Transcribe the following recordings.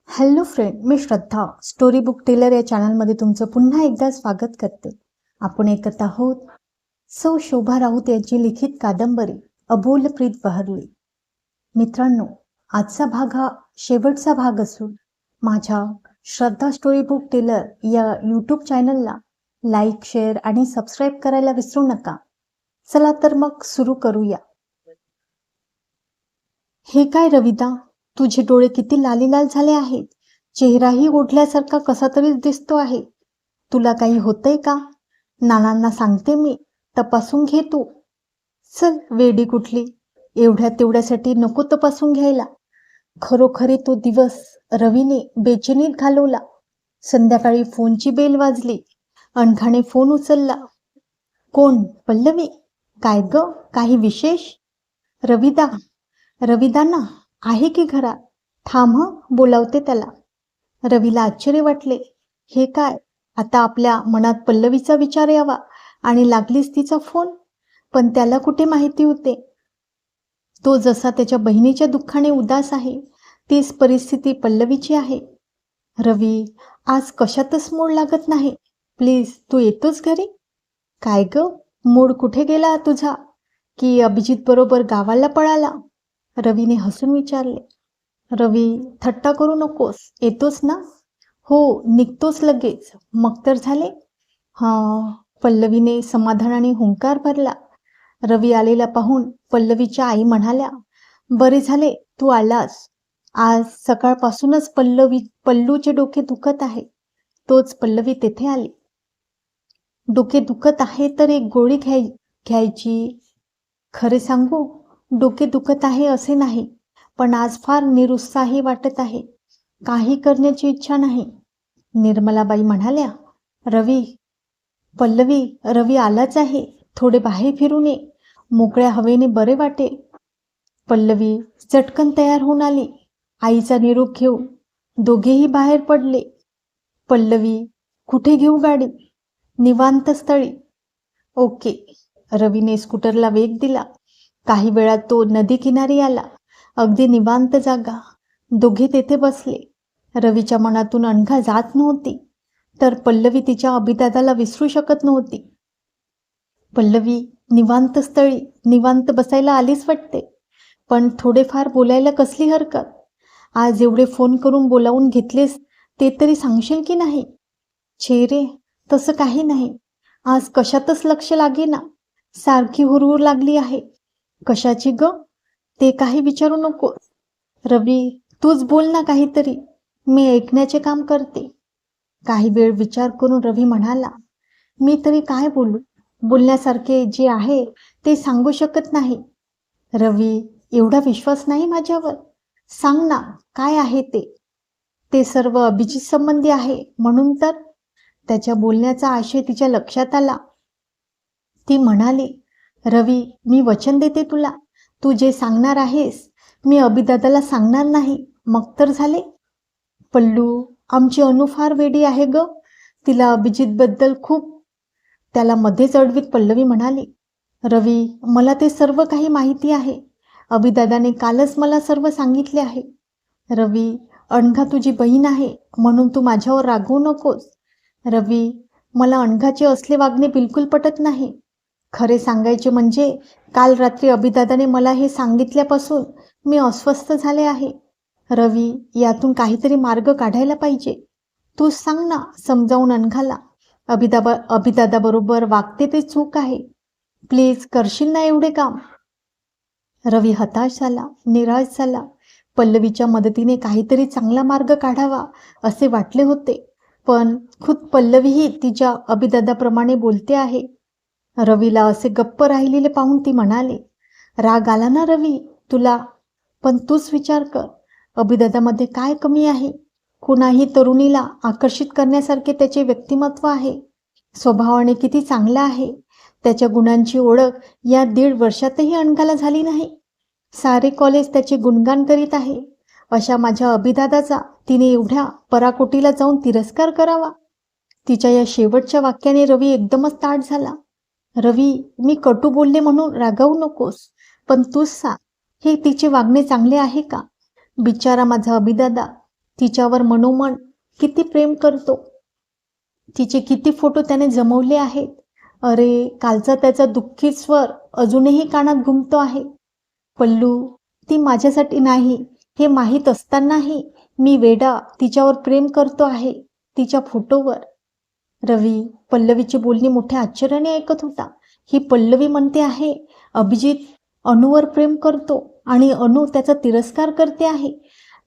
Hello friend, मी श्रद्धा story book teller या चॅनलमध्ये तुमचं पुन्हा एकदा स्वागत करते. आपण ऐकत आहोत सौ शोभा राऊत यांची लिखित कादंबरी अबोल प्रीत बहरली. मित्रांनो, आजचा भाग हा शेवटचा भाग असून माझ्या श्रद्धा स्टोरी बुक टेलर या यूट्यूब चॅनलला लाईक, शेअर आणि सबस्क्राईब करायला विसरू नका. चला तर मग सुरू करूया. हे काय रविदा, तुझे डोळे किती लालीलाल झाले आहेत. चेहराही ओढल्यासारखा कसा तरीच दिसतो आहे. तुला काही होतंय का? नानांना सांगते मी, तपासून घे तू. चल वेडी कुठली, एवढ्या तेवढ्यासाठी नको तपासून घ्यायला. खरोखरी तो दिवस रवीने बेचैनीत घालवला. संध्याकाळी फोनची बेल वाजली. अनघाने फोन उचलला. कोण? पल्लवी. काय ग, काही विशेष? रविदा. रविदा ना, आहे की घरात? थांब हं, बोलावते त्याला. रवीला आश्चर्य वाटले. हे काय, आता आपल्या मनात पल्लवीचा विचार यावा आणि लागलीच तिचा फोन. पण त्याला कुठे माहिती होते, तो जसा त्याच्या बहिणीच्या दुःखाने उदास आहे, तीच परिस्थिती पल्लवीची आहे. रवी, आज कशातच मूड लागत नाही. प्लीज तू येतोस घरी? काय ग, मूड कुठे गेला तुझा? की अभिजित बरोबर गावाला पळाला? रवीने हसून विचारले. रवी, थट्टा करू नकोस. येतोस ना? हो, निघतोच लगेच. मग तर झाले. हां, पल्लवीने समाधानाने हुंकार भरला. रवी आलेला पाहून पल्लवीच्या आई म्हणाल्या, बरे झाले तू आलास. आज सकाळपासूनच पल्लूचे डोके दुखत आहे. तोच पल्लवी तेथे आली. डोके दुखत आहे तर एक गोळी घ्यायची. खरे सांगू, डोके दुखत आहे असे नाही, पण आज फार निरुत्साही वाटत आहे. काही करण्याची इच्छा नाही. निर्मलाबाई म्हणाल्या. पल्लवी, रवी आलाच आहे. थोडे बाहेर फिरून ये. मोकळ्या हवेने बरे वाटेल. पल्लवी चटकन तयार होऊन आली. आईचा निरोप घेऊन दोघेही बाहेर पडले. पल्लवी, कुठे घेऊ गाडी? निवांत स्थळी. ओके. रवीने स्कूटरला वेग दिला. काही वेळात तो नदी किनारी आला. अगदी निवांत जागा. दोघे तेथे बसले. रवीच्या मनातून अनघा जात नव्हती, तर पल्लवी तिच्या अभिदादाला विसरू शकत नव्हती. पल्लवी, निवांत स्थळी निवांत बसायला आलीच वाटते, पण थोडेफार बोलायला कसली हरकत? आज एवढे फोन करून बोलावून घेतलेस ते तरी सांगशील की नाही? छे रे, तसं काही नाही. आज कशातच लक्ष लागेना. सारखी हुरहुर लागली आहे. कशाची ग? ते काही विचारू नको. रवी, तूच बोल ना काहीतरी. मी ऐकण्याचे काम करते. काही वेळ विचार करून रवी म्हणाला, मी तरी काय बोलू? बोलण्यासारखे जे आहे ते सांगू शकत नाही. रवी, एवढा विश्वास नाही माझ्यावर. सांग ना, काय आहे ते? ते सर्व अभिजित संबंधी आहे म्हणून तर. त्याच्या बोलण्याचा आशय तिच्या लक्षात आला. ती म्हणाली, रवी, मी वचन देते तुला, तू जे सांगणार आहेस मी अभिदादाला सांगणार नाही. मग तर झाले. पल्लू, आमची अनु फार वेडी आहे ग. तिला अभिजितबद्दल खूप. त्याला मध्येच अडवीत पल्लवी म्हणाली, रवी, मला ते सर्व काही माहिती आहे. अभिदादाने कालच मला सर्व सांगितले आहे. रवी, अनघा तुझी बहीण आहे म्हणून तू माझ्यावर रागवू नकोस. रवी, मला अनघाचे असले वागणे बिलकुल पटत नाही. खरे सांगायचे म्हणजे काल रात्री अभिदादाने मला हे सांगितल्यापासून मी अस्वस्थ झाले आहे. रवी, यातून काहीतरी मार्ग काढायला पाहिजे. तूच सांग ना समजावून अनघाला. अभिदादाबरोबर वागते ते चूक आहे. प्लीज करशील ना एवढे काम? रवी हताश झाला, निराश झाला. पल्लवीच्या मदतीने काहीतरी चांगला मार्ग काढावा असे वाटले होते, पण खुद पल्लवीही तिच्या अभिदादाप्रमाणे बोलते आहे. रवीला असे गप्प राहिलेले पाहून ती म्हणाली, राग आला ना रवी तुला? पण तूच विचार कर, अभिदादामध्ये काय कमी आहे? कुणाही तरुणीला आकर्षित करण्यासारखे त्याचे व्यक्तिमत्व आहे. स्वभावाने किती चांगला आहे. त्याच्या गुणांची ओळख या 1.5 वर्षातही अनघाला झाली नाही. सारे कॉलेज त्याचे गुणगान करीत आहे. अशा माझ्या अभिदादाचा तिने एवढ्या पराकोटीला जाऊन तिरस्कार करावा? तिच्या या शेवटच्या वाक्याने रवी एकदमच ताठ झाला. रवी, मी कटू बोलले म्हणून रागावू नकोस, पण तूच सांग, हे तिचे वागणे चांगले आहे का? बिचारा माझा अभिदादा. तिच्यावर मनोमन किती प्रेम करतो. तिचे किती फोटो त्याने जमवले आहेत. अरे, कालचा त्याचा दुःखी स्वर अजूनही कानात घुमतो आहे. पल्लू, ती माझ्यासाठी नाही हे माहीत असतानाही मी वेडा तिच्यावर प्रेम करतो आहे, तिच्या फोटोवर. रवी पल्लवीची बोलणी मोठ्या आश्चर्याने ऐकत होता. ही पल्लवी म्हणते आहे अभिजित अणूवर प्रेम करतो आणि अणू त्याचा तिरस्कार करते आहे,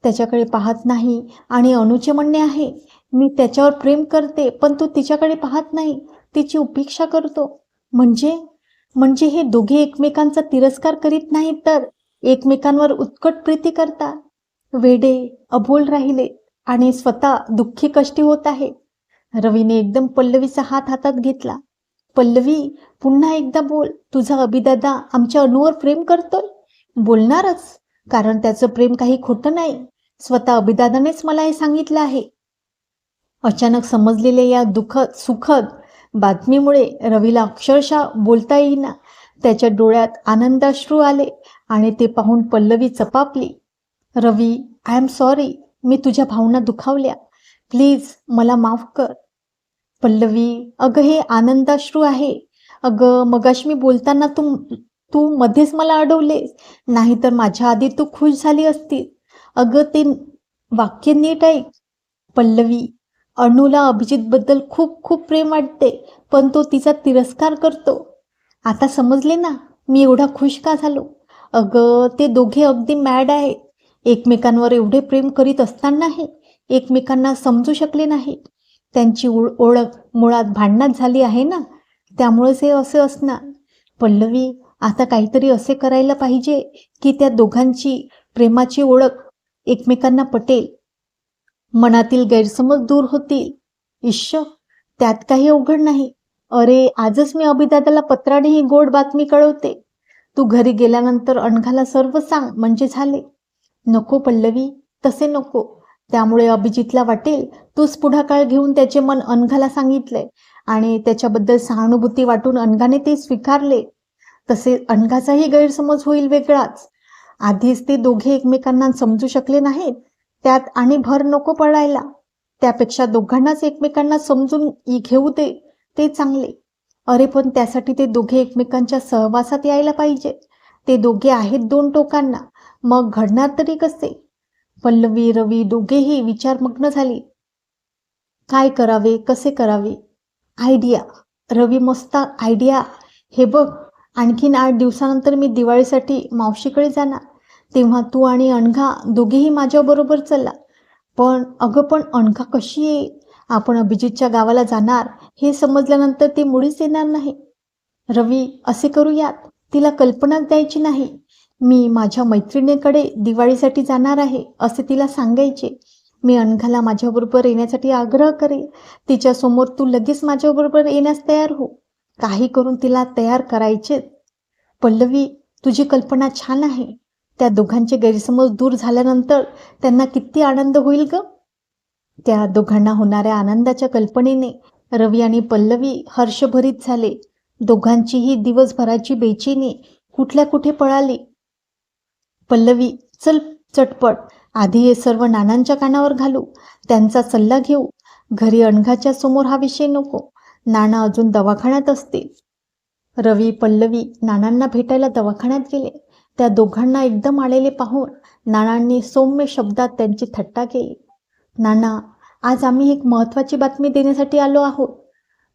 त्याच्याकडे पाहत नाही. आणि अणूचे म्हणणे आहे मी त्याच्यावर प्रेम करते पण तो तिच्याकडे पाहत नाही, तिची उपेक्षा करतो. म्हणजे म्हणजे हे दोघे एकमेकांचा तिरस्कार करीत नाहीत तर एकमेकांवर उत्कट प्रीती करतात. वेडे अबोल राहिले आणि स्वतः दुःखी कष्टी होत आहे. रवीने एकदम पल्लवीचा हात हातात घेतला. पल्लवी, पुन्हा एकदा बोल, तुझा अभिदादा आमच्या अणूवर प्रेम करतोय? बोलणारच, कारण त्याचं प्रेम काही खोटं नाही. स्वतः अभिदादानेच मला हे सांगितलं आहे. अचानक समजलेल्या या दुःखद सुखद बातमीमुळे रवीला अक्षरशः बोलता येईना. त्याच्या डोळ्यात आनंदाश्रू आले आणि ते पाहून पल्लवी चपापली. रवी, आय एम सॉरी, मी तुझ्या भावना दुखावल्या. प्लीज मला माफ कर. पल्लवी, अगं हे आनंदाश्रू आहे. अगं मगाशी मी बोलताना तू तू मध्येच मला अडवलेस, नाहीतर माझ्या आधी तू खुश झाली असती. अगं ते वाक्य नीट ऐक. पल्लवी, अणूला अभिजितबद्दल खूप खूप प्रेम वाटते पण तो तिचा तिरस्कार करतो. आता समजले ना मी एवढा खुश का झालो? अगं ते दोघे अगदी मॅड आहेत. एकमेकांवर एवढे प्रेम करीत असतानाही एकमेकांना समजू शकले नाही. त्यांची ओळख मुळात भांडणात झाली आहे ना, त्यामुळेच हे असे असणार. पल्लवी, आता काहीतरी असे करायला पाहिजे की त्या दोघांची प्रेमाची ओळख एकमेकांना पटेल, मनातील गैरसमज दूर होतील. इश्श, त्यात काही अवघड नाही. अरे, आजच मी अभिदादाला पत्राने ही गोड बातमी कळवते. तू घरी गेल्यानंतर अनघाला सर्व सांग म्हणजे झाले. नको पल्लवी, तसे नको. त्यामुळे अभिजितला वाटेल तूच पुढाकार घेऊन त्याचे मन अनघाला सांगितलंय आणि त्याच्याबद्दल सहानुभूती वाटून अनघाने ते स्वीकारले. तसे अनघाचाही गैरसमज होईल वेगळाच. आधीच ते दोघे एकमेकांना समजू शकले नाहीत, त्यात आणि भर नको पडायला. त्यापेक्षा दोघांनाच एकमेकांना समजून घेऊ दे, ते चांगले. अरे पण त्यासाठी ते दोघे एकमेकांच्या सहवासात यायला पाहिजे. ते दोघे आहेत दोन टोकांना, मग घडणार तरी कसे? पल्लवी रवी दोघेही विचारमग्न झाली. काय करावे, कसे करावे? आयडिया. रवी, मस्त आयडिया. हे बघ, आणखीन 8 दिवसानंतर मी दिवाळीसाठी मावशीकडे जाणार. तेव्हा तू आणि अनघा दोघेही माझ्याबरोबर चला. पण पण अनघा कशी येईल? आपण अभिजितच्या गावाला जाणार हे समजल्यानंतर ती मुळीच येणार नाही. रवी, असे करूयात, तिला कल्पनाच द्यायची नाही. मी माझ्या मैत्रिणीकडे दिवाळीसाठी जाणार आहे असे तिला सांगायचे. मी अनघाला माझ्याबरोबर येण्यासाठी आग्रह करेल. तिच्यासमोर तू लगेच माझ्याबरोबर येण्यास तयार हो. काही करून तिला तयार करायचे. पल्लवी, तुझी कल्पना छान आहे. त्या दोघांचे गैरसमज दूर झाल्यानंतर त्यांना किती आनंद होईल ग. त्या दोघांना होणाऱ्या आनंदाच्या कल्पनेने रवी आणि पल्लवी हर्षभरीत झाले. दोघांचीही दिवसभराची बेचैनी कुठल्या कुठे पळाली. पल्लवी, चल चटपट, आधी हे सर्व नानांच्या कानावर घालू, त्यांचा सल्ला घेऊ. घरी अनघाच्या समोर हा विषय नको. नाना अजून दवाखान्यात असतील. रवी पल्लवी नानांना भेटायला दवाखान्यात गेले. त्या दोघांना एकदम आलेले पाहून नानांनी सौम्य शब्दात त्यांची थट्टा केली. नाना, आज आम्ही एक महत्त्वाची बातमी देण्यासाठी आलो आहोत.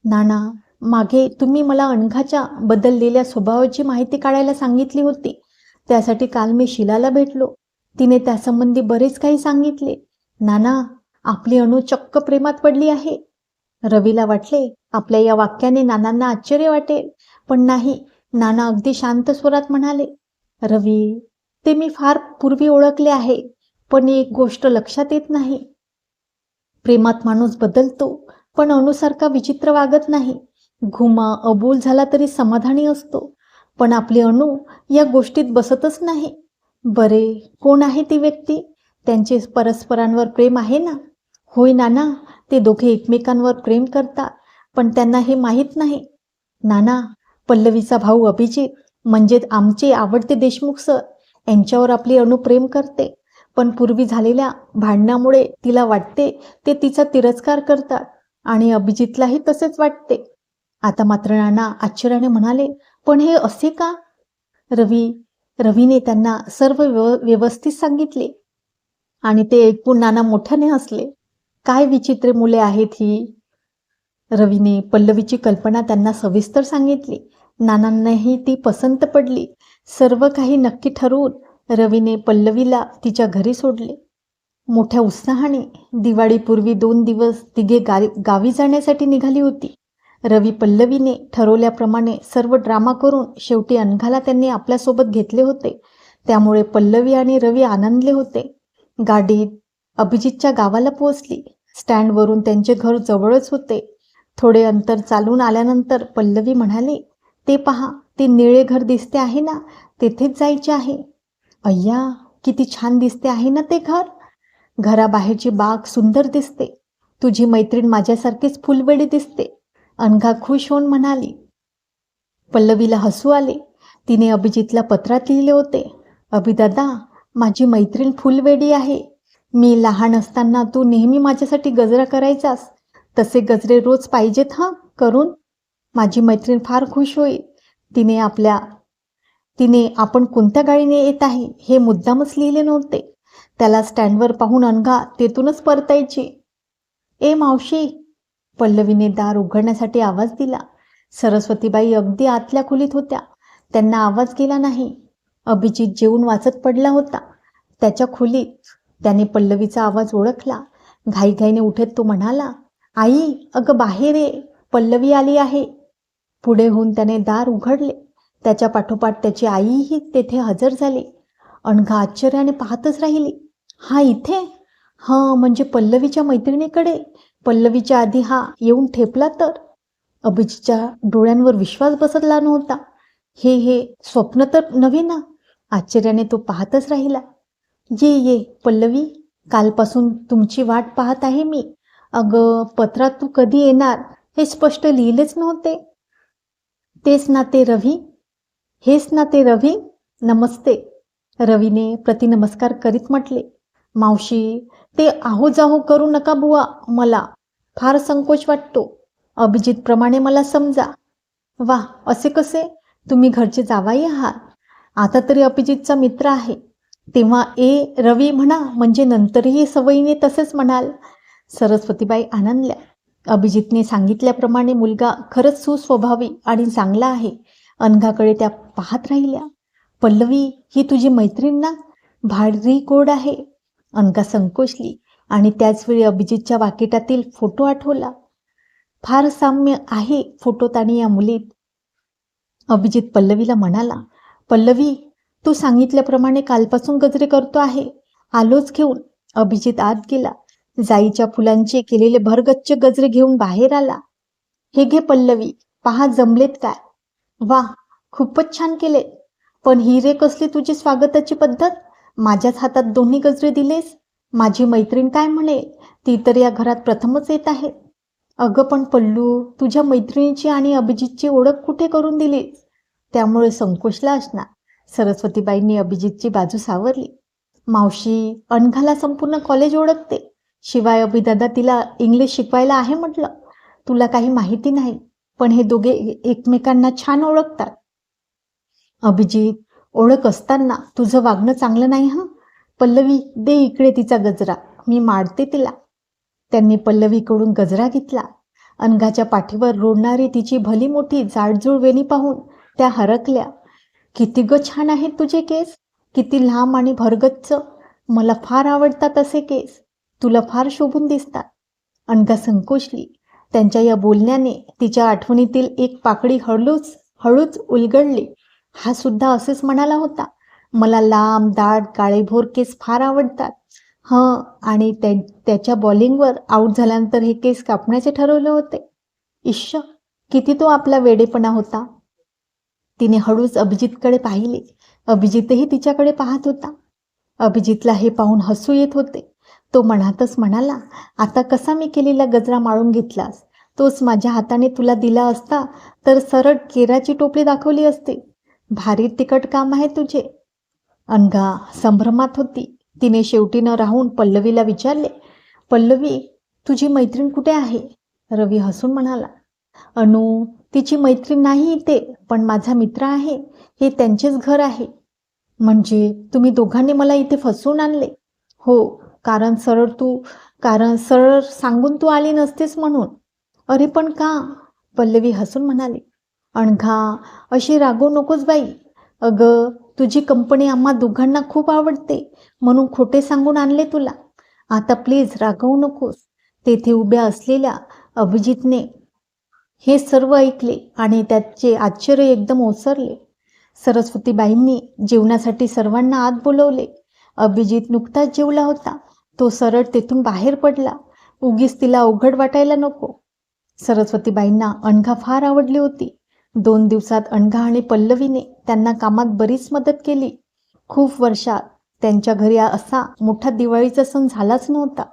नाना, मागे तुम्ही मला अनघाच्या बदललेल्या स्वभावाची माहिती काढायला सांगितली होती. त्यासाठी काल मी शीलाला भेटलो. तिने त्यासंबंधी बरेच काही सांगितले. नाना, आपली अणू चक्क प्रेमात पडली आहे. रवीला वाटले आपल्या या वाक्याने नानांना आश्चर्य वाटेल, पण नाही. नाना अगदी शांत स्वरात म्हणाले, रवी, ते मी फार पूर्वी ओळखले आहे, पण एक गोष्ट लक्षात येत नाही. प्रेमात माणूस बदलतो, पण अणूसारखा विचित्र वागत नाही. घुमा अबोल झाला तरी समाधानी असतो. पण आपली अणू या गोष्टीत बसतच नाही. बरे, कोण आहे ती व्यक्ती? त्यांचे परस्परांवर प्रेम आहे ना? होय नाना, ते दोघे एकमेकांवर प्रेम करतात, पण त्यांना हे माहीत नाही. नाना, पल्लवीचा भाऊ अभिजित म्हणजे आमचे आवडते देशमुख सर, यांच्यावर आपली अणू प्रेम करते. पण पूर्वी झालेल्या भांडणामुळे तिला वाटते ते तिचा तिरस्कार करतात आणि अभिजितलाही तसेच वाटते. आता मात्र नाना आश्चर्याने म्हणाले, पण हे असे का? रवीने त्यांना सर्व व्यवस्थित सांगितले आणि ते ऐकून नाना मोठ्याने हसले. काय विचित्र मुले आहेत ही. रवीने पल्लवीची कल्पना त्यांना सविस्तर सांगितली. नानांनाही ती पसंत पडली. सर्व काही नक्की ठरवून रवीने पल्लवीला तिच्या घरी सोडले. मोठ्या उत्साहाने दिवाळीपूर्वी 2 दिवस तिघे गावी जाण्यासाठी निघाली होती. रवी पल्लवीने ठरवल्याप्रमाणे सर्व ड्रामा करून शेवटी अनघाला त्यांनी आपल्यासोबत घेतले होते. त्यामुळे पल्लवी आणि रवी आनंदले होते. गाडीत अभिजितच्या गावाला पोहोचली. स्टँडवरून त्यांचे घर जवळच होते. थोडे अंतर चालून आल्यानंतर पल्लवी म्हणाली, ते पहा, ते निळे घर दिसते आहे ना, तेथेच जायचे आहे. अय्या, किती छान दिसते आहे ना ते घर. घराबाहेरची बाग सुंदर दिसते. तुझी मैत्रीण माझ्यासारखीच फुलवेडी दिसते. अनघा खुश होऊन म्हणाली. पल्लवीला हसू आले. तिने अभिजितला पत्रात लिहिले होते, अभिदादा, माझी मैत्रीण फुलवेडी आहे. मी लहान असताना तू नेहमी माझ्यासाठी गजरा करायचास. तसे गजरे रोज पाहिजेत हं करून. माझी मैत्रीण फार खुश होईल. तिने आपण कोणत्या गाडीने येत आहे हे मुद्दामच लिहिले नव्हते. त्याला स्टँडवर पाहून अनघा तेथूनच परतायची. ए मावशी, पल्लवीने दार उघडण्यासाठी आवाज दिला. सरस्वतीबाई अगदी आतल्या खोलीत होत्या. त्यांना आवाज गेला नाही. अभिजित जेवून वाचत पडला होता त्याच्या खोलीत. त्याने पल्लवीचा आवाज ओळखला. घाईघाईने उठत तो म्हणाला, आई, अगं बाहेर ये, पल्लवी आली आहे. पुढे होऊन त्याने दार उघडले. त्याच्या पाठोपाठ त्याची आईही तेथे हजर झाली. अनघा आश्चर्याने पाहतच राहिली. हा इथे? म्हणजे पल्लवीच्या मैत्रिणीकडे. पल्लवीच्या आधी हा येऊन ठेपला तर. अभिजितच्या डोळ्यांवर विश्वास बसला नव्हता. हे स्वप्न तर नव्हे ना. आश्चर्याने तो पाहतच राहिला. ये पल्लवी, कालपासून तुमची वाट पाहत आहे मी. अगं, पत्रात तू कधी येणार हे स्पष्ट लिहिलेच नव्हते. हेच ना ते रवी. नमस्ते. रवीने प्रतिनमस्कार करीत म्हटले. मावशी, ते आहो जाहो करू नका बुवा, मला फार संकोच वाटतो. अभिजितप्रमाणे मला समजा. वा, असे कसे? तुम्ही घरचे जावाई आहात. आता तरी अभिजितचा मित्र आहे. तेव्हा रवी म्हणा, म्हणजे नंतरही सवयीने तसेच म्हणाल. सरस्वतीबाई आनंदल्या. अभिजितने सांगितल्याप्रमाणे मुलगा खरंच सुस्वभावी आणि चांगला आहे. अनघाकडे त्या पाहत राहिल्या. पल्लवी, ही तुझी मैत्रीण ना? भारी गोड आहे. अनघा संकोचली आणि त्याचवेळी अभिजितच्या वाकिटातील फोटो आठवला. फार साम्य आहे फोटोत आणि या मुलीत. अभिजित पल्लवीला म्हणाला, पल्लवी, तू सांगितल्याप्रमाणे कालपासून गजरे करतो आहे. आलोच घेऊन. अभिजित आत गेला. जाईच्या फुलांचे केलेले भरगच्च गजरे घेऊन बाहेर आला. हे घे पल्लवी, पहा जमलेत काय. वा, खूपच छान केले. पण ही रे कसली तुझी स्वागताची पद्धत? माझ्याच हातात दोन्ही गजरे दिलेस. माझी मैत्रीण काय म्हणेल? ती तर या घरात प्रथमच येत आहे. अगं पण पल्लू, तुझ्या मैत्रिणीची आणि अभिजितची ओळख कुठे करून दिलीस? त्यामुळे संकोचला असणार. सरस्वतीबाईंनी अभिजितची बाजू सावरली. मावशी, अनघाला संपूर्ण कॉलेज ओळखते. शिवाय अभिदादा तिला इंग्लिश शिकवायला आहे म्हटलं. तुला काही माहिती नाही, पण हे दोघे एकमेकांना छान ओळखतात. अभिजित, ओळख असताना तुझं वागणं चांगलं नाही हं. पल्लवी, दे इकडे तिचा गजरा, मी मारते तिला. त्यांनी पल्लवीकडून गजरा घेतला. अनघाच्या पाठीवर रोडणारी तिची भली मोठी जाडजूड वेणी पाहून त्या हरकल्या. किती ग छान आहेत तुझे केस, किती लांब आणि भरगच्च. मला फार आवडतात असे केस. तुला फार शोभून दिसतात. अनघा संकोचली. त्यांच्या या बोलण्याने तिच्या आठवणीतील एक पाकळी हळूच उलगडली. हा सुद्धा असेच म्हणाला होता, मला लांब दाट काळेभोर केस फार आवडतात. आणि त्याच्या बॉलिंगवर आऊट झाल्यानंतर हे केस कापण्याचे ठरवले होते. इश्श, किती तो आपला वेडेपणा होता. तिने हळूच अभिजितकडे पाहिले. अभिजितही तिच्याकडे पाहत होता. अभिजितला हे पाहून हसू येत होते. तो मनातच म्हणाला, आता कसा मी केलेला गजरा माळून घेतलास? तोच माझ्या हाताने तुला दिला असता तर सरळ केराची टोपली दाखवली असती. भारी तिखट काम आहे तुझे. अनघा संभ्रमात होती. तिने शेवटी न राहून पल्लवीला विचारले, पल्लवी, तुझी मैत्रीण कुठे आहे? रवी हसून म्हणाला, अनु, तिची मैत्रीण नाही इथे, पण माझा मित्र आहे. हे त्यांचेच घर आहे. म्हणजे तुम्ही दोघांनी मला इथे फसवून आणले? हो, कारण सरळ सांगून तू आली नसतेस म्हणून. अरे पण का? पल्लवी हसून म्हणाली, अणघा, अशी रागवू नकोस बाई. अगं, तुझी कंपनी आम्हा दोघांना खूप आवडते म्हणून खोटे सांगून आणले तुला. आता प्लीज रागवू नकोस. तेथे उभ्या असलेल्या अभिजितने हे सर्व ऐकले आणि त्याचे आश्चर्य एकदम ओसरले. सरस्वतीबाईंनी जेवणासाठी सर्वांना आत बोलवले. अभिजित नुकताच जेवला होता. तो सरळ तेथून बाहेर पडला. उगीच तिला अवघड वाटायला नको. सरस्वतीबाईंना अणघा फार आवडली होती. 2 दिवसात अणघा आणि पल्लवीने त्यांना कामात बरीच मदत केली. खूप वर्षात त्यांच्या घरी असा मोठा दिवाळीचा सण झालाच नव्हता.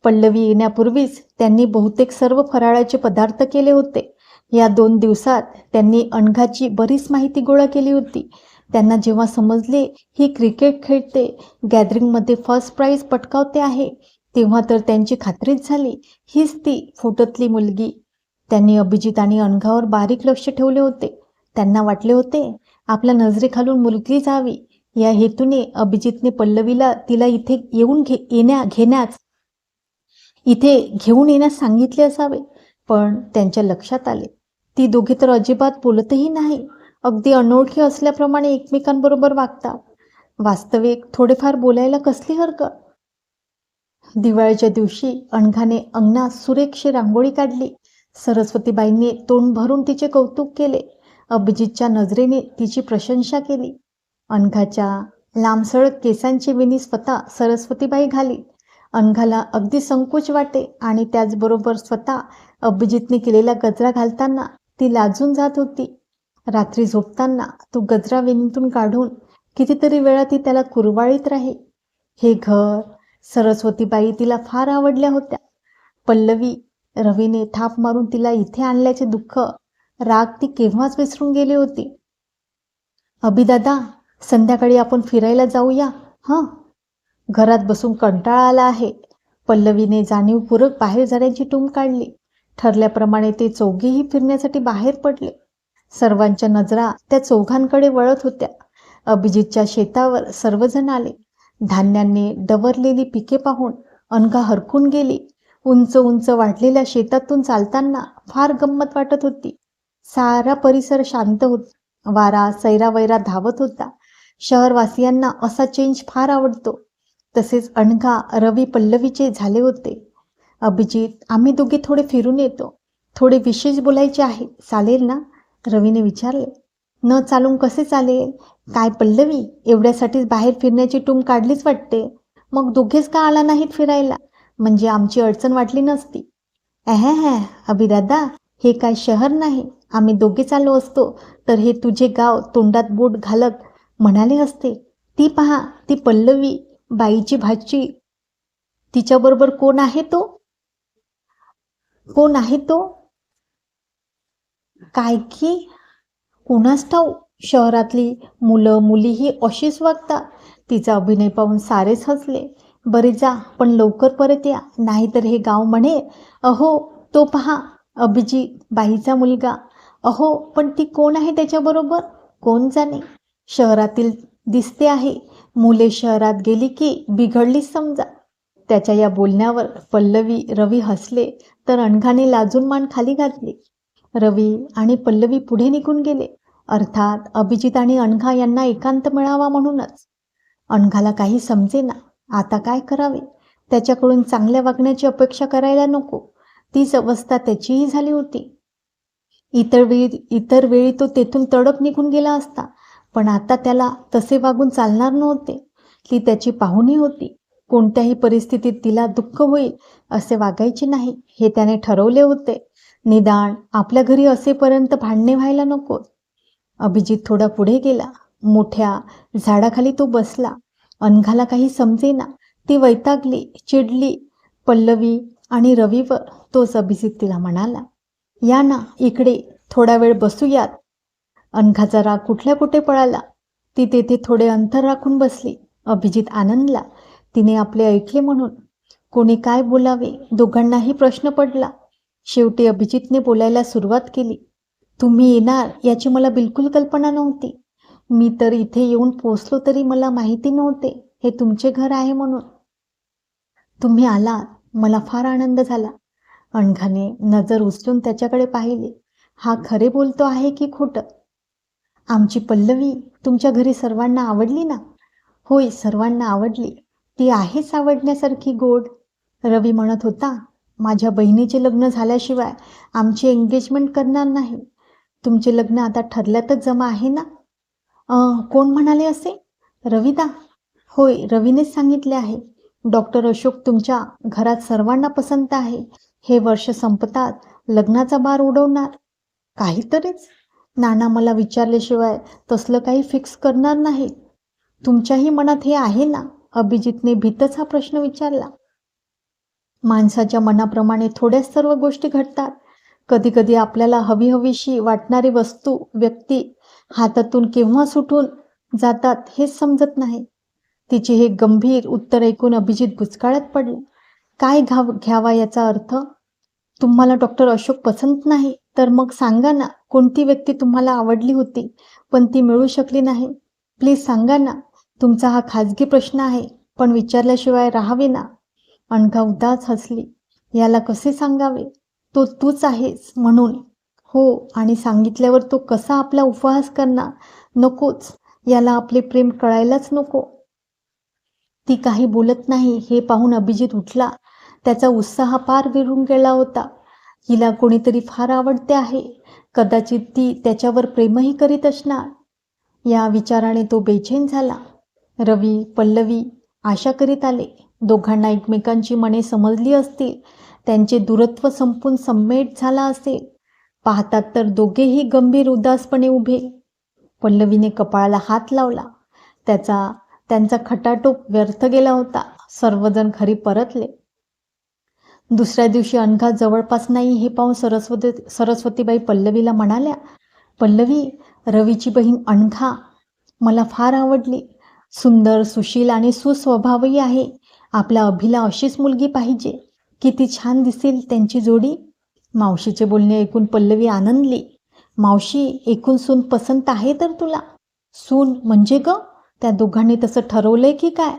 पल्लवी येण्यापूर्वीच त्यांनी बहुतेक सर्व फराळाचे पदार्थ केले होते. या 2 दिवसात त्यांनी अणघाची बरीच माहिती गोळा केली होती. त्यांना जेव्हा समजले ही क्रिकेट खेळते, गॅदरिंगमध्ये फर्स्ट प्राइज पटकावते आहे, तेव्हा तर त्यांची खात्रीच झाली, हीच ती फोटोतली मुलगी. त्यांनी अभिजित आणि अणघावर बारीक लक्ष ठेवले होते. त्यांना वाटले होते आपल्या नजरेखालून मुलगी जावी. या हेतूने अभिजितने पल्लवीला तिला इथे घेऊन येण्यास सांगितले असावे. पण त्यांच्या लक्षात आले ती दोघे तर अजिबात बोलतही नाही. अगदी अनोळखी असल्याप्रमाणे एकमेकांबरोबर वागतात. वास्तविक थोडेफार बोलायला कसली हरकत. दिवाळीच्या दिवशी अणघाने अंगणात सुरेखशी रांगोळी काढली. सरस्वतीबाईंनी तोंड भरून तिचे कौतुक केले. अभिजितच्या नजरेने तिची प्रशंसा केली. अणघाच्या लांबसडक केसांची वेणी स्वतः सरस्वतीबाई घालीत. अणघाला अगदी संकोच वाटे आणि त्याचबरोबर स्वतः अभिजितने केलेला गजरा घालताना ती लाजून जात होती. रात्री झोपताना तो गजरा वेणीतून काढून कितीतरी वेळा ती त्याला कुरवाळीत राही. हे घर, सरस्वतीबाई तिला फार आवडल्या होत्या. पल्लवी, रवीने थाप मारून तिला इथे आणल्याचे दुःख, राग ती केव्हाच विसरून गेली होती. अभिदादा, संध्याकाळी आपण फिरायला जाऊया हं. घरात बसून कंटाळा आला आहे. पल्लवीने जाणीवपूर्वक बाहेर जाण्याची टूम काढली. ठरल्याप्रमाणे ते चौघेही फिरण्यासाठी बाहेर पडले. सर्वांच्या नजरा त्या चौघांकडे वळत होत्या. अभिजितच्या शेतावर सर्वजण आले. धान्याने डवरलेली पिके पाहून अणघा हरखून गेली. उंच उंच वाढलेल्या शेतातून चालताना फार गंमत वाटत होती. सारा परिसर शांत होता. वारा सैरावैरा धावत होता. शहरवासियांना असा चेंज फार आवडतो. तसेच अणघा रवी पल्लवीचे झाले होते. अभिजित, आम्ही दोघे थोडे फिरून येतो. थोडे विशेष बोलायचे आहे, चालेल ना? रवीने विचारले. न चालून कसे चालेल? काय पल्लवी, एवढ्यासाठीच बाहेर फिरण्याची टूम काढलीच वाटते. मग दोघेच का आला नाहीत फिरायला? म्हणजे आमची अडचण वाटली नसती. अभिदादा, हे काय शहर नाही. आम्ही दोघे चाललो असतो तर हे तुझे गाव तोंडात बोट घालत म्हणाले असते, ती पहा, ती पल्लवी, बाईची भाची. तिच्याबरोबर कोण आहे तो? काय की कोणास ठाऊक. शहरातली मुलं मुलीही अशीच वागतात. तिचा अभिनय पाहून सारेच हसले. बरे जा, पण लवकर परत या, नाहीतर हे गाव म्हणे, अहो तो पहा, अभिजित बाईचा मुलगा. अहो, पण ती कोण आहे त्याच्याबरोबर? कोण जाणे. शहरातील दिसते आहे. मुले शहरात गेली की बिघडलीच समजा. त्याच्या या बोलण्यावर पल्लवी रवी हसले तर अणघाने लाजून मान खाली घातली. रवी आणि पल्लवी पुढे निघून गेले. अर्थात अभिजित आणि अणघा यांना एकांत मिळावा म्हणूनच. अणघाला काही समजेना आता काय करावे. त्याच्याकडून चांगल्या वागण्याची अपेक्षा करायला नको, तीच अवस्था त्याचीही झाली होती. इतर वेळी तो तेथून तडक निघून गेला असता, पण आता त्याला तसे वागून चालणार नव्हते. ती त्याची पाहुणी होती. कोणत्याही परिस्थितीत तिला दुःख होईल असे वागायचे नाही, हे त्याने ठरवले होते. निदान आपल्या घरी असेपर्यंत भांडणे व्हायला नको. अभिजित थोडा पुढे गेला. मोठ्या झाडाखाली तो बसला. अणघाला काही समजेना. ती वैतागली, चिडली. पल्लवी आणि रवीवर. तोच अभिजित तिला म्हणाला, या ना इकडे, थोडा वेळ बसूयात. अणघाचा राग कुठल्या कुठे पळाला. ती तेथे थोडे अंतर राखून बसली. अभिजित आनंदला. तिने आपले ऐकले म्हणून. कोणी काय बोलावे दोघांनाही प्रश्न पडला. शेवटी अभिजितने बोलायला सुरुवात केली. तुम्ही येणार याची मला बिलकुल कल्पना नव्हती. मी तर इथे येऊन पोचलो तरी मला माहिती नव्हते हे तुमचे घर आहे म्हणून. तुम्ही आलात, मला फार आनंद झाला. अनघाने नजर उचलून त्याच्याकडे पाहिले. हा खरे बोलतो आहे की खोटं? आमची पल्लवी तुमच्या घरी सर्वांना आवडली ना? होय, सर्वांना आवडली. ती आहेच आवडण्यासारखी गोड. रवी म्हणत होता, माझ्या बहिणीचे लग्न झाल्याशिवाय आमची एंगेजमेंट करणार नाही. तुमचे लग्न आता ठरल्यातच जमा आहे ना? कोण म्हणाले असे? रविदा. होय, रवीनेच सांगितले आहे. डॉक्टर अशोक तुमच्या घरात सर्वांना पसंत आहे. हे वर्ष संपतात लग्नाचा बार उडवणार. काहीतरीच. नाना मला विचारल्याशिवाय तसलं काही फिक्स करणार नाही. तुमच्याही मनात हे आहे ना? अभिजितने भीतच हा प्रश्न विचारला. माणसाच्या मनाप्रमाणे थोड्याच सर्व गोष्टी घडतात. कधी कधी आपल्याला हवीशी वाटणारी वस्तू, व्यक्ती हातातून केव्हा सुटून जातात हेच समजत नाही. तिचे हे गंभीर उत्तर ऐकून अभिजित बुचकाळ्यात पडला. काय घ्यावा याचा अर्थ? तुम्हाला डॉक्टर अशोक पसंत नाही तर मग सांगा ना, कोणती व्यक्ती तुम्हाला आवडली होती पण ती मिळू शकली नाही? प्लीज सांगा ना. तुमचा हा खाजगी प्रश्न आहे, पण विचारल्याशिवाय राहावे ना. अनघा उदास हसली. याला कसे सांगावे? तो तूच आहेस म्हणून. हो, आणि सांगितल्यावर तो कसा आपला उपहास करणार? नकोच. याला आपले प्रेम कळायलाच नको. ती काही बोलत नाही हे पाहून अभिजित उठला. त्याचा उत्साह पार विरून गेला होता. हिला कोणीतरी फार आवडते आहे. कदाचित ती त्याच्यावर प्रेमही करीत असणार. या विचाराने तो बेचैन झाला. रवी, पल्लवी आशा करीत आले. दोघांना एकमेकांची मने समजली असतील. त्यांचे दूरत्व संपून सम्मेट झाला असेल. पाहतात तर दोघेही गंभीर उदासपणे उभे. पल्लवीने कपाळाला हात लावला. त्यांचा खटाटोप व्यर्थ गेला होता. सर्वजण घरी परतले. दुसऱ्या दिवशी अनघा जवळपास नाही हे पाहून सरस्वतीबाई पल्लवीला म्हणाल्या, पल्लवी, रवीची बहीण अनघा मला फार आवडली. सुंदर, सुशील आणि सुस्वभावही आहे. आपल्या अभिला अशीच मुलगी पाहिजे. किती छान दिसेल त्यांची जोडी. मावशीचे बोलणे ऐकून पल्लवी आनंदली. मावशी, एकूण सून पसंत आहे तर तुला? सून म्हणजे ग? त्या दोघांनी तसं ठरवलंय की काय?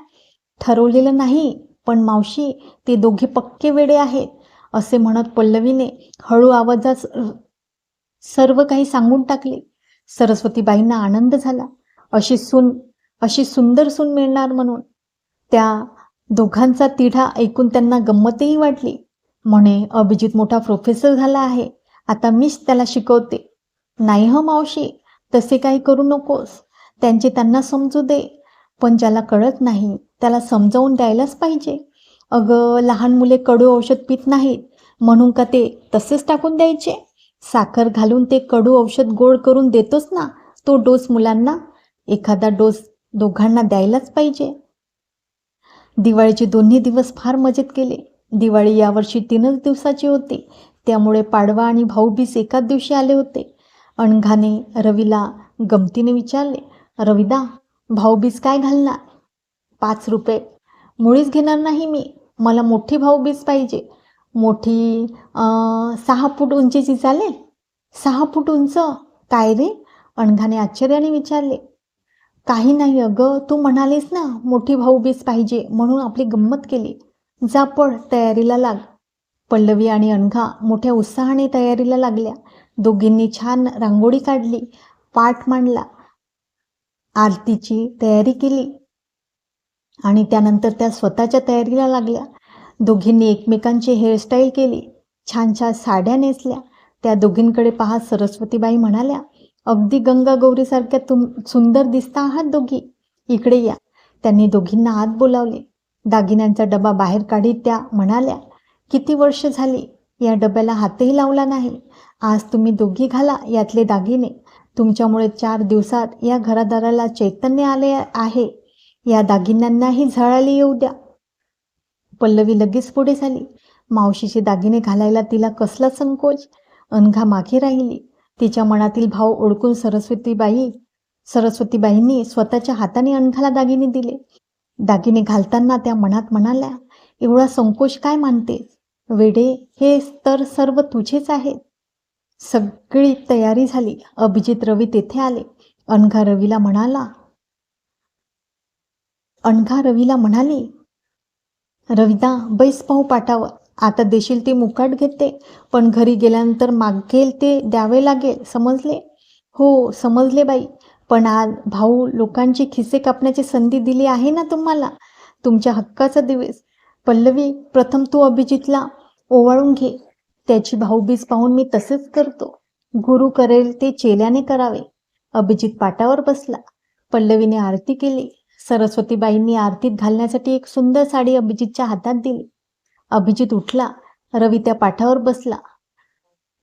ठरवलेलं नाही, पण मावशी, ते दोघे पक्के वेडे आहेत. असे म्हणत पल्लवीने हळू आवाजात सर्व काही सांगून टाकले. सरस्वतीबाईंना आनंद झाला. अशी सुंदर सून मिळणार म्हणून. त्या दोघांचा तिढा ऐकून त्यांना गंमतही वाटली. म्हणे, अभिजित मोठा प्रोफेसर झाला आहे, आता मीच त्याला शिकवते. नाही ह मावशी, तसे काही करू नकोस. त्यांचे त्यांना समजू दे. पण ज्याला कळत नाही त्याला समजावून द्यायलाच पाहिजे. अगं, लहान मुले कडू औषध पित नाहीत म्हणून का ते तसेच टाकून द्यायचे? साखर घालून ते कडू औषध गोड करून देतोच ना, तो डोस मुलांना. एखादा डोस दोघांना द्यायलाच पाहिजे. दिवाळीचे दोन्ही दिवस फार मजेत गेले. दिवाळी यावर्षी 3च दिवसाची होती, त्यामुळे पाडवा आणि भाऊबीज एकाच दिवशी आले होते. अनघाने रवीला गमतीने विचारले, रविदा, भाऊबीज काय घालणार? 5 रुपये. मुळीच घेणार नाही मी. मला मोठी भाऊबीज पाहिजे. मोठी 6 फूट उंचीची चालेल? 6 फूट उंच? काय रे? अनघाने आश्चर्याने विचारले. काही नाही अगं, तू म्हणालीस ना मोठी भाऊबीज पाहिजे म्हणून आपली गंमत केली. जा पळ, तयारीला लाग. पल्लवी आणि अनघा मोठ्या उत्साहाने तयारीला लागल्या. दोघींनी छान रांगोळी काढली, पाट मांडला, आरतीची तयारी केली आणि त्यानंतर त्या स्वतःच्या तयारीला लागल्या. दोघींनी एकमेकांची हेअरस्टाईल केली, छान छान साड्या नेसल्या. त्या दोघींकडे पाहत सरस्वतीबाई म्हणाल्या, अगदी गंगा गौरीसारख्या सुंदर दिसता आहात दोघी. इकडे या. त्यांनी दोघींना आत बोलावले. दागिन्यांचा डबा बाहेर काढीत त्या म्हणाल्या, किती वर्ष झाली या डब्याला हातही लावला नाही. आज तुम्ही दोघी घाला यातले दागिने. तुमच्यामुळे 4 दिवसात या घरादाराला चैतन्य आले आहे. या दागिन्यांनाही झळाली येऊ द्या. पल्लवी लगेच पुढे झाली. मावशीचे दागिने घालायला तिला कसला संकोच. अनघा मागे राहिली. तिच्या मनातील भाव ओळखून सरस्वतीबाईंनी स्वतःच्या हाताने अनघाला दागिने दिले. दागिने घालताना त्या मनात म्हणाल्या, एवढा संकोच काय मानतेस? वेडे, हे तर सर्व तुझेच आहेत. सगळी तयारी झाली. अभिजित रवी तेथे आले. अनघा रवीला म्हणाली, रविदा, बैस पाहू पाठावर. आता देशील ते मुकाट घेते, पण घरी गेल्यानंतर मागेल ते द्यावे लागेल, समजले? हो समजले बाई, पण आज भाऊ लोकांची खिसे कापण्याची संधी दिली आहे ना तुम्हाला, तुमच्या हक्काचा दिवस. पल्लवी, प्रथम तू अभिजितला ओवाळून घे. त्याची भाऊबीज पाहून मी तसेच करतो. गुरु करेल ते चेल्याने करावे. अभिजित पाटावर बसला. पल्लवीने आरती केली. सरस्वतीबाईंनी आरतीत घालण्यासाठी एक सुंदर साडी अभिजितच्या हातात दिली. अभिजित उठला. रवी त्या पाठावर बसला.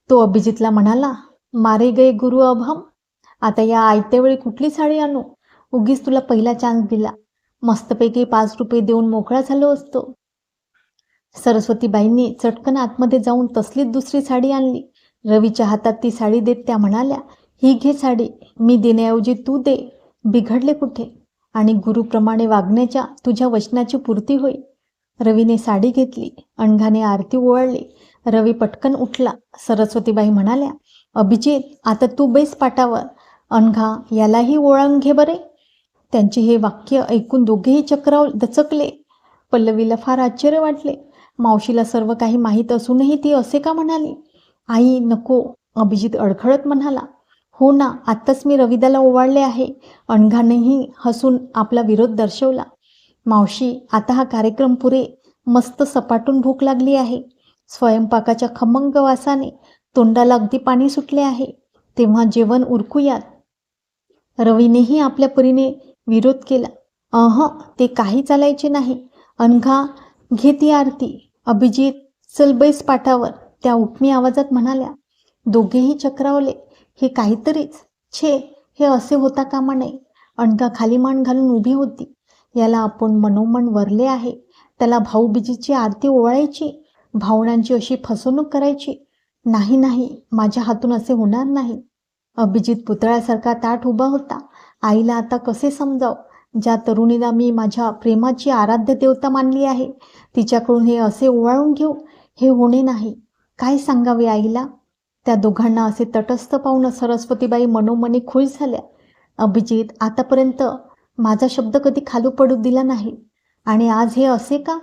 तो अभिजितला म्हणाला, मारे गए गुरु अब हम. आता या आयत्या वेळी कुठली साडी आणू? उगीच तुला पहिला चान्स दिला. मस्तपैकी 5 रुपये देऊन मोकळा झालो असतो. सरस्वतीबाईंनी चटकन आतमध्ये जाऊन तसलीच दुसरी साडी आणली. रवीच्या हातात ती साडी देत त्या म्हणाल्या, ही घे साडी. मी देण्याऐवजी तू दे. बिघडले कुठे? आणि गुरुप्रमाणे वागण्याच्या तुझ्या वचनाची पूर्ती होईल. रवीने साडी घेतली. अनघाने आरती ओवाळली. रवी पटकन उठला. सरस्वतीबाई म्हणाल्या, अभिजित, आता तू बैस पाटावर. अनघा, यालाही ओवाळून घे बरे. त्यांचे हे वाक्य ऐकून दोघेही चक्रावर दचकले. पल्लवीला फार आश्चर्य वाटले. मावशीला सर्व काही माहीत असूनही ती असे का म्हणाली? आई नको, अभिजित अडखळत म्हणाला. हो ना, आत्ताच मी रविदाला ओवाळले आहे. अनघानेही हसून आपला विरोध दर्शवला. मावशी, आता हा कार्यक्रम पुरे. मस्त सपाटून भूक लागली आहे. स्वयंपाकाच्या खमंग वासाने तोंडाला अगदी पाणी सुटले आहे. तेव्हा जेवण उरकूयात. रवीनेही आपल्या परीने विरोध केला. ते काही चालायचे नाही. अनघा, घे ती आरती. अभिजित, चल बैस पाठावर, त्या उठमी आवाजात म्हणाल्या. दोघेही चक्रावले. हे काहीतरीच. छे, हे असे होता कामा नये. अनघा खाली मान घालून उभी होती. याला आपण मनोमन वरले आहे. त्याला भाऊबीजेची आरती ओवाळायची, भावनांची अशी फसवणूक करायची. नाही नाही, माझ्या हातून असे होणार नाही. अभिजित पुतळ्यासारखा ताठ उभा होता. आईला आता कसे समजाव? ज्या तरुणीला मी माझ्या प्रेमाची आराध्य देवता मानली आहे, तिच्याकडून हे असे ओवाळून घेऊ? हे होणे नाही. काय सांगावे आईला? त्या दोघांना असे तटस्थ पाहून सरस्वतीबाई मनोमनी खुश झाल्या. अभिजित, आतापर्यंत माझा शब्द कधी खालू पडू दिला नाही, आणि आज हे असे का?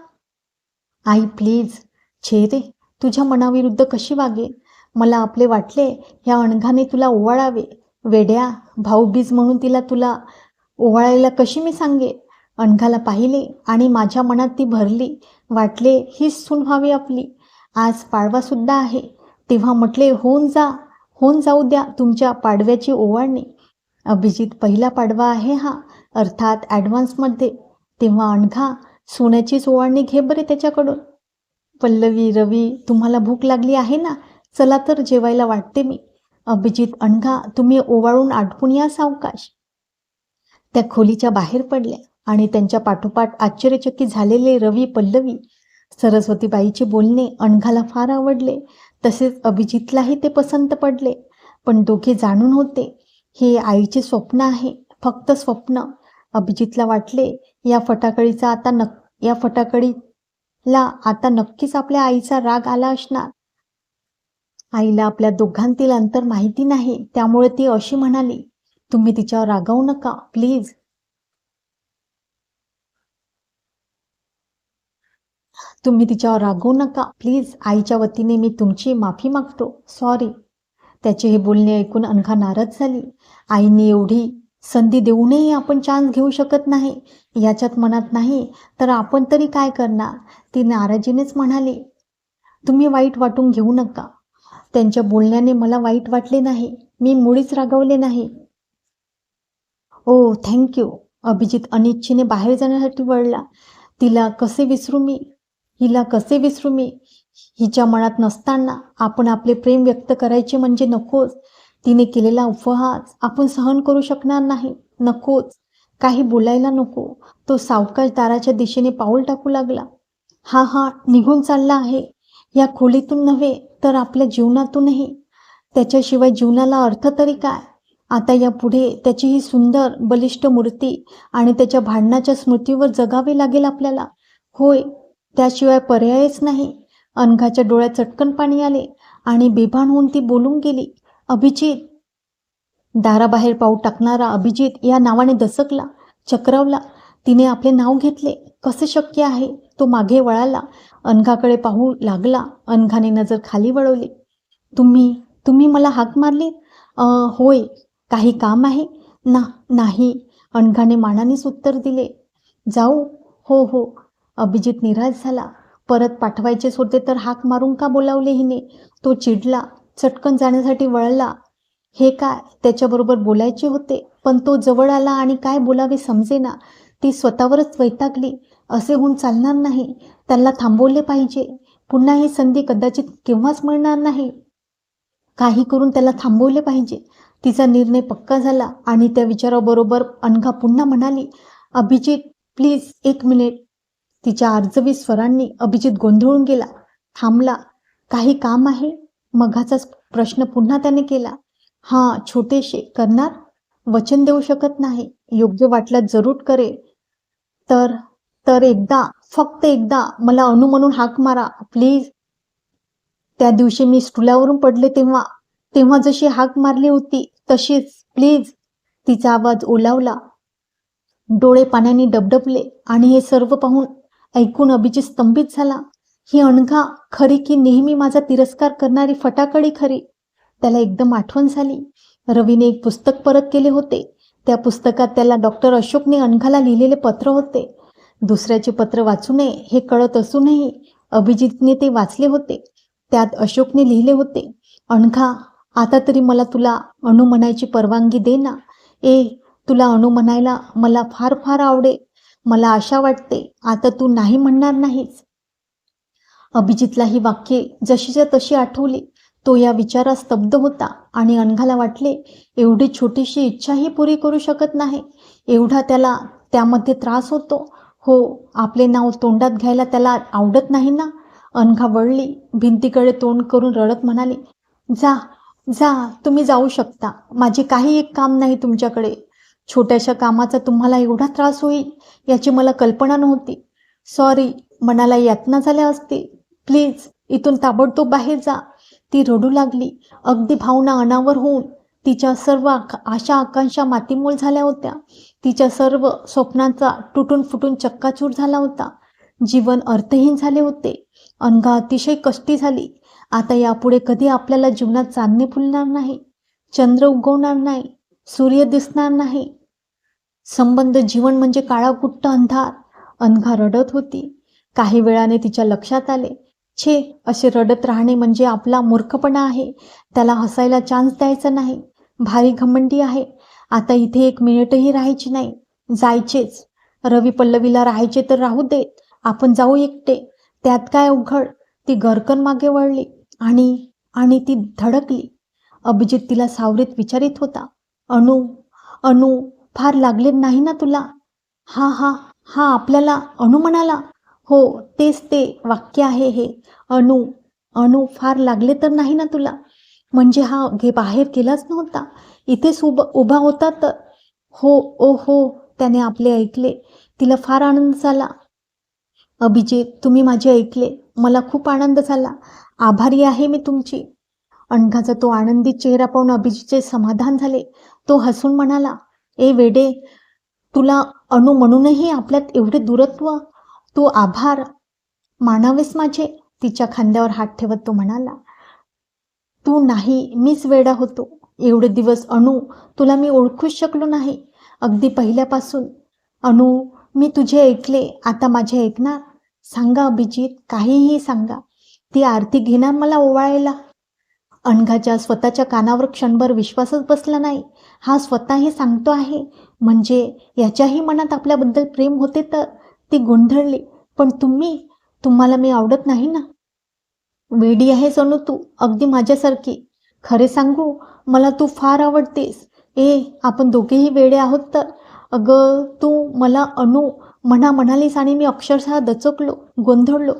आई प्लीज. छे रे, तुझ्या मनाविरुद्ध कशी वागेल? मला आपले वाटले ह्या अनघाने तुला ओवाळावे. वेड्या, भाऊबीज म्हणून तुला ओवाळायला कशी मी सांगे? अनघाला पाहिले आणि माझ्या मनात ती भरली. वाटले हीच सून व्हावी आपली. आज पाडवासुद्धा आहे, तेव्हा म्हटले होऊन जाऊ द्या तुमच्या पाडव्याची ओवाळणी. अभिजित, पहिला पाडवा आहे हा, अर्थात ॲडव्हान्समध्ये. तेव्हा अनघा, सोन्याचीच ओवाळणी घे बरे त्याच्याकडून. पल्लवी, रवी, तुम्हाला भूक लागली आहे ना? चला तर, जेवायला वाटते मी. अभिजित, अनघा, तुम्ही ओवाळून आटपून या सावकाश. त्या खोलीच्या बाहेर पडल्या आणि त्यांच्या पाठोपाठ आश्चर्यचकित झालेले रवी, पल्लवी. सरस्वतीबाईचे बोलणे अनघाला फार आवडले. तसेच अभिजितलाही ते पसंत पडले. पण दोघे जाणून होते, हे आईचे स्वप्न आहे, फक्त स्वप्न. अभिजितला वाटले, या फटाकडीला आता नक्कीच आपल्या आईचा राग आला असणार. आईला आपल्या दोघांतील अंतर माहिती नाही, त्यामुळे ती अशी म्हणाली, तुम्ही तिच्यावर रागावू नका प्लीज. आईच्या वतीने मी तुमची माफी मागतो. सॉरी. त्याचे हे बोलणे ऐकून अनघा नाराज झाली. आईने एवढी संधी देऊनही आपण चान्स घेऊ शकत नाही, याच्यात मनात नाही तर आपण तरी काय करणार? ती नाराजीनेच म्हणाली, तुम्ही वाईट वाटून घेऊ नका. त्यांच्या बोलण्याने मला वाईट वाटले नाही. मी मुळीच रागावले नाही. ओ थँक्यू. अभिजित अनिच्छेने बाहेर जाण्यासाठी वळला. हिला कसे विसरू मी? हिच्या मनात नसताना आपण आपले प्रेम व्यक्त करायचे म्हणजे नकोच. तिने केलेला उपहास आपण सहन करू शकणार नाही. नकोच. काही बोलायला नको. तो सावकाश दाराच्या दिशेने पाऊल टाकू लागला. हा निघून चालला आहे. या खोलीतून नव्हे तर आपल्या जीवनातूनही. त्याच्याशिवाय जीवनाला अर्थ तरी काय? आता यापुढे त्याची ही सुंदर बलिष्ठ मूर्ती आणि त्याच्या भांडणाच्या स्मृतीवर जगावे लागेल आपल्याला. होय, त्याशिवाय पर्यायच नाही. अनघाच्या डोळ्यात चटकन पाणी आले आणि बेभान होऊन ती बोलून गेली, अभिजित. दाराबाहेर पाऊल टाकणारा अभिजित या नावाने दचकला, चक्रावला. तिने आपले नाव घेतले. कसे शक्य आहे? तो मागे वळाला, अनघाकडे पाहू लागला. अनघाने नजर खाली वळवली. तुम्ही तुम्ही मला हाक मारली? होय. काही काम आहे? नाही. अनघाने मानानेच उत्तर दिले. जाऊ? हो हो. अभिजित निराश झाला. परत पाठवायचेच होते तर हाक मारून का बोलावले हिने? तो चिडला, चटकन जाण्यासाठी वळला. हे काय, त्याच्याबरोबर बोलायचे होते, पण तो जवळ आला आणि काय बोलावे समजेना. ती स्वतःवरच वैतागली. असे होऊन चालणार नाही. त्याला थांबवले पाहिजे. पुन्हा ही संधी कदाचित केव्हाच मिळणार नाही. काही करून त्याला थांबवले पाहिजे. तिचा निर्णय पक्का झाला आणि त्या विचाराबरोबर अनघा पुन्हा म्हणाली, अभिजित प्लीज 1 मिनिट. तिच्या आर्जवी स्वरांनी अभिजित गोंधळून गेला, थांबला. काही काम आहे? मघाचाच प्रश्न पुन्हा त्याने केला. हां, छोटेसे. करणार? वचन देऊ शकत नाही. योग्य वाटल्यास जरूर करेल. तर तर एकदा, फक्त एकदा मला अनु म्हणून हाक मारा प्लीज. त्या दिवशी मी स्टुलावरून पडले तेव्हा तेव्हा जशी हाक मारली होती तशीच प्लीज. तिचा आवाज ओलावला. डोळे पाण्याने डबडबले आणि हे सर्व पाहून ऐकून अभिजित स्तंभित झाला. ही अनघा खरी की नेहमी माझा तिरस्कार करणारी फटाकडी खरी? त्याला एकदम आठवण झाली. रवीने एक पुस्तक परत केले होते. त्या पुस्तकात त्याला डॉक्टर अशोकने अनघाला लिहिलेले पत्र होते. दुसऱ्याचे पत्र वाचू नये हे कळत असूनही अभिजितने ते वाचले होते. त्यात अशोकने लिहिले होते, अनघा, आता तरी मला तुला अनु म्हणायची परवानगी दे ना. तुला अनु म्हणायला मला फार फार आवडे. मला आशा वाटते आता तू नाही म्हणणार नाहीस. अभिजितला ही वाक्ये जशीच्या तशी आठवली. तो या विचारात स्तब्ध होता आणि अनघाला वाटले, एवढी छोटीशी इच्छाही पुरी करू शकत नाही. एवढा त्याला त्यामध्ये त्रास होतो. हो, आपले नाव तोंडात घ्यायला त्याला आवडत नाही ना. अनघा वळली, भिंतीकडे तोंड करून रडत म्हणाली, जा जा, तुम्ही जाऊ शकता. माझे काही एक काम नाही तुमच्याकडे. छोट्याशा कामाचा तुम्हाला एवढा त्रास होईल याची मला कल्पना नव्हती. सॉरी, मनाला यातना झाल्या असतील. प्लीज इथून ताबडतोब बाहेर जा. ती रडू लागली. अगदी भावना अनावर होऊन. तिच्या सर्व आशा आकांक्षा मातीमोल झाल्या होत्या. तिच्या सर्व स्वप्नांचा तुटून फुटून चक्काचूर झाला होता. जीवन अर्थहीन झाले होते. अनघा अतिशय कष्टी झाली. आता यापुढे कधी आपल्याला जीवनात चांदणे फुलणार नाही, चंद्र उगवणार नाही, सूर्य दिसणार नाही. संबंध जीवन म्हणजे काळाकुट्ट अंधार. अनघा रडत होती. काही वेळाने तिच्या लक्षात आले, छे, असे रडत राहणे म्हणजे आपला मूर्खपणा आहे. त्याला हसायला चान्स द्यायचा नाही. भारी घमंडी आहे. आता इथे 1 मिनिटही राहायची नाही, जायचेच. रवी पल्लवीला राहायचे तर राहू देत, आपण जाऊ एकटे. त्यात काय अवघड. ती गरकन मागे वळली आणि ती धडकली. अभिजित तिला सावरीत विचारित होता, अनु अनु फार लागले नाही ना तुला? हा हा हा आपल्याला अनु म्हणाला. हो, तेच ते वाक्य आहे हे. अनु अनु फार लागले तर नाही ना तुला? म्हणजे हा बाहेर गेलाच नव्हता, इथेच उभा होता तर? हो, ओ हो. त्याने आपले ऐकले. तिला फार आनंद झाला. अभिजित, तुम्ही माझे ऐकले. मला खूप आनंद झाला. आभारी आहे मी तुमची. अनघाचा तो आनंदी चेहरा पाहून अभिजितचे समाधान झाले. तो हसून म्हणाला, ए वेडे, तुला अनु म्हणूनही आपल्यात एवढे दूरत्व? तू आभार मानावेस माझे. तिच्या खांद्यावर हात ठेवत तो म्हणाला, तू नाही, मीच वेडा होतो. एवढे दिवस अनु, तुला मी ओळखूच शकलो नाही. अगदी पहिल्यापासून. अनु, मी तुझे ऐकले, आता माझे ऐकणार? सांगा अभिजित, काहीही सांगा. ती आरती घेणार मला ओवाळायला. अनघाच्या स्वतःच्या कानावर क्षणभर विश्वासच बसला नाही. हा स्वतःही सांगतो आहे म्हणजे याच्याही मनात आपल्याबद्दल प्रेम होते तर? ती गोंधळली. पण तुम्हाला मी आवडत नाही ना? वेडी आहेस अनु तू, अगदी माझ्यासारखी. खरे सांगू, मला तू फार आवडतेस. आपण दोघेही वेडे आहोत तर? अगं, तू मला अनु म्हणालीस आणि मी अक्षरशः दचकलो, गोंधळलो.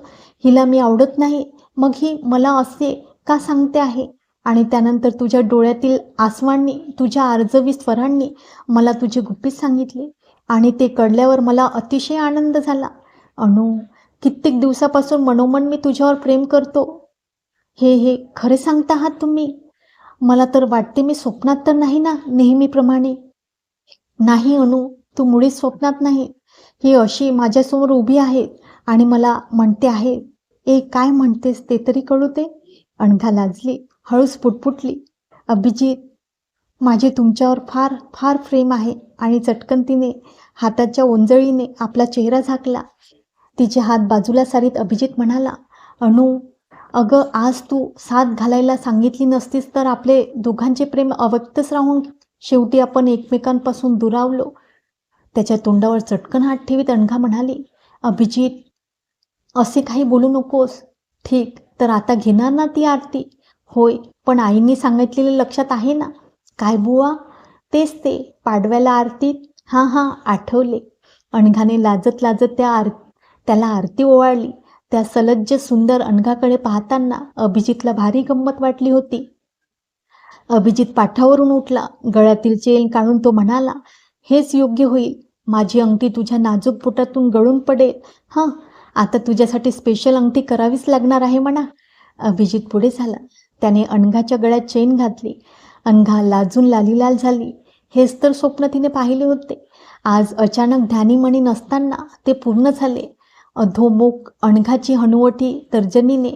हिला मी आवडत नाही, मग ही मला असे का सांगते आहे? आणि त्यानंतर तुझ्या डोळ्यातील आसवांनी, तुझ्या आर्जवी स्वरांनी मला तुझे गुपित सांगितले आणि ते कळल्यावर मला अतिशय आनंद झाला. अनु, कित्येक दिवसापासून मनोमन मी तुझ्यावर प्रेम करतो. हे खरे सांगता आहात तुम्ही? मला तर वाटते मी स्वप्नात तर नाही ना नेहमीप्रमाणे? नाही अनु, तू मुळीच स्वप्नात नाही. ही अशी माझ्यासमोर उभी आहे आणि मला म्हणते आहे. काय म्हणतेस ते तरी कळू दे. अनघा लाजली, हळूच पुटपुटली. अभिजित, माझे तुमच्यावर फार फार प्रेम आहे. आणि चटकन तिने हाताच्या ओंजळीने आपला चेहरा झाकला. तिचे हात बाजूला सारीत अभिजित म्हणाला, अनु, अगं आज तू साथ घालायला सांगितली नसतीस तर आपले दोघांचे प्रेम अव्यक्तच राहून शेवटी आपण एकमेकांपासून दुरावलो. त्याच्या तोंडावर चटकन हात ठेवीत अनघा म्हणाली, अभिजित, असे काही बोलू नकोस. ठीक, तर आता घेणार ना ती आरती? होय, पण आईंनी सांगितलेले लक्षात आहे ना? काय बुवा? तेच ते, पाडव्याला आरतीत. हां, आठवले. अनघाने लाजत लाजत त्याला आरती ओवाळली. त्या सलज्ज सुंदर अनघाकडे पाहताना अभिजितला भारी गंमत वाटली होती. अभिजित पाठावरून उठला. गळ्यातील चेन काढून तो म्हणाला, हेच योग्य होईल. माझी अंगठी तुझ्या नाजूक बोटातून गळून पडेल. हं, आता तुझ्यासाठी स्पेशल अंगठी करावीच लागणार आहे म्हणा. अभिजित पुढे झाला. त्याने अनघाच्या गळ्यात चेन घातली. अनघा लाजून लालीलाल झाली. हेच तर स्वप्न तिने पाहिले होते. आज अचानक ध्यानीमणी नसताना ते पूर्ण झाले. अधोमुख अनघाची हनुवटी तर्जनीने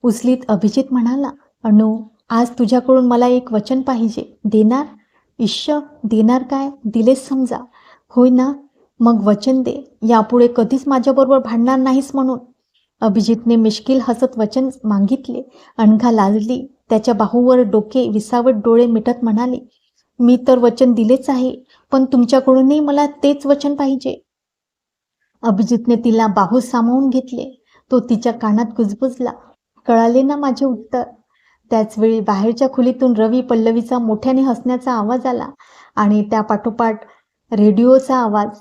उचलीत अभिजित म्हणाला, अनु, आज तुझ्याकडून मला एक वचन पाहिजे. देणार? इश्य, देणार काय? दिलेच समजा. होय ना? मग वचन दे, यापुढे कधीच माझ्याबरोबर भांडणार नाहीस म्हणून. अभिजितने मिश्किल हसत वचन मागितले. अनघा लाजली. त्याच्या बाहूवर डोके विसावत डोळे मिटत म्हणाली, मी तर वचन दिलेच आहे, पण तुमच्याकडूनही मला तेच वचन पाहिजे. अभिजितने तिला बाहू सामावून घेतले. तो तिच्या कानात कुजबुजला, कळाले ना माझे उत्तर? त्याचवेळी बाहेरच्या खोलीतून रवी पल्लवीचा मोठ्याने हसण्याचा आवाज आला आणि त्या पाठोपाठ रेडिओचा आवाज.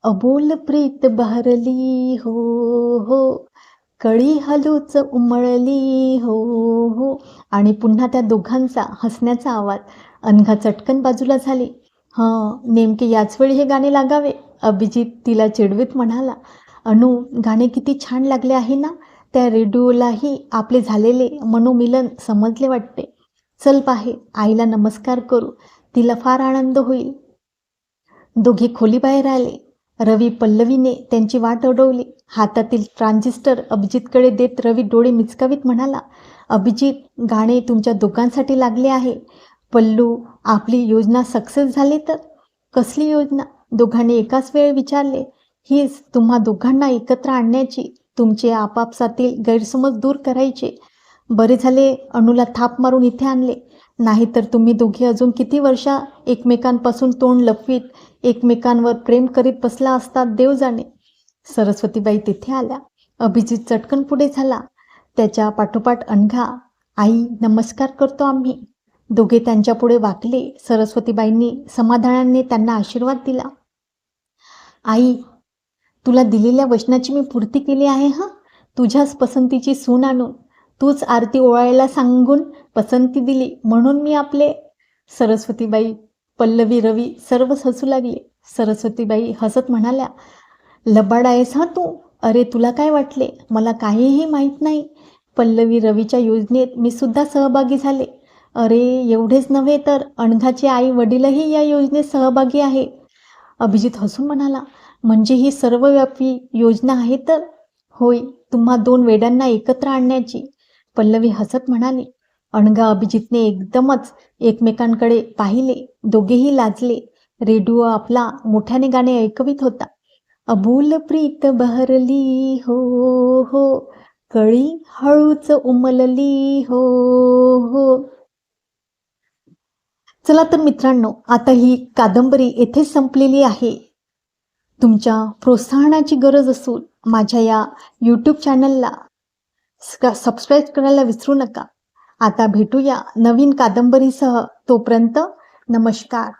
अबोल प्रीत बहरली हो हो, कळी हलूच उमळली हो हो. आणि पुन्हा त्या दोघांचा हसण्याचा आवाज. अनघा चटकन बाजूला झाली. नेमके याच वेळी हे गाणे लागावे. अभिजित तिला चिडवीत म्हणाला, अनु, गाणे किती छान लागले आहे ना? त्या रेडिओलाही आपले झालेले मनोमिलन समजले वाटते. चल बाहेर, आईला नमस्कार करू, तिला फार आनंद होईल. दोघे खोलीबाहेर आले. रवी पल्लवीने त्यांची वाट अडवली. हातातील ट्रान्झिस्टर अभिजितकडे देत रवी डोळे मिचकावीत म्हणाला, अभिजित, गाणे तुमच्या दोघांसाठी लागले आहे. पल्लू, आपली योजना सक्सेस झाली तर? कसली योजना? दोघांनी एकाच वेळ विचारले. हीच, तुम्हा दोघांना एकत्र आणण्याची, तुमचे आपापसातील गैरसमज दूर करायचे. बरे झाले अणूला थाप मारून इथे आणले, नाहीतर तुम्ही दोघे अजून किती वर्षा एकमेकांपासून तोंड लपवीत एकमेकांवर प्रेम करीत बसला असता देव जाणे. सरस्वतीबाई तिथे आल्या. अभिजित चटकन पुढे झाला. त्याच्या पाठोपाठ अनघा. आई, नमस्कार करतो आम्ही. दोघे त्यांच्या पुढे वाकले. सरस्वतीबाईंनी समाधानाने त्यांना आशीर्वाद दिला. आई, तुला दिलेल्या वचनाची मी पूर्ती केली आहे. तुझ्याच पसंतीची सून आणून तूच आरती ओवाळायला सांगून पसंती दिली म्हणून मी आपले. सरस्वतीबाई, पल्लवी, रवी सर्वच हसू लागले. सरस्वतीबाई हसत म्हणाल्या, लबाड आहेस तू. अरे, तुला काय वाटले? मला काहीही माहीत नाही. पल्लवी, रवीच्या योजनेत मी सुद्धा सहभागी झाले. अरे, एवढेच नव्हे तर अनघाचे आई वडीलही या योजनेत सहभागी आहे. अभिजित हसून म्हणाला, म्हणजे ही सर्वव्यापी योजना आहे तर? होय, तुम्हा दोन वेड्यांना एकत्र आणण्याची. पल्लवी हसत म्हणाली. अनघा, अभिजितने एकदमच एकमेकांकडे पाहिले. दोघेही लाजले. रेडिओ आपला मोठ्याने गाणे ऐकवित होता. अबोल प्रीत बहरली हो हो, कळी हळूच उमलली हो हो. चला तर मित्रांनो, आता ही कादंबरी येथेच संपलेली आहे. तुमच्या प्रोत्साहनाची गरज असून माझ्या या यूट्यूब चॅनलला सबस्क्राईब करायला विसरू नका. आता भेटूया नवीन कादंबरीसह. तोपर्यंत नमस्कार.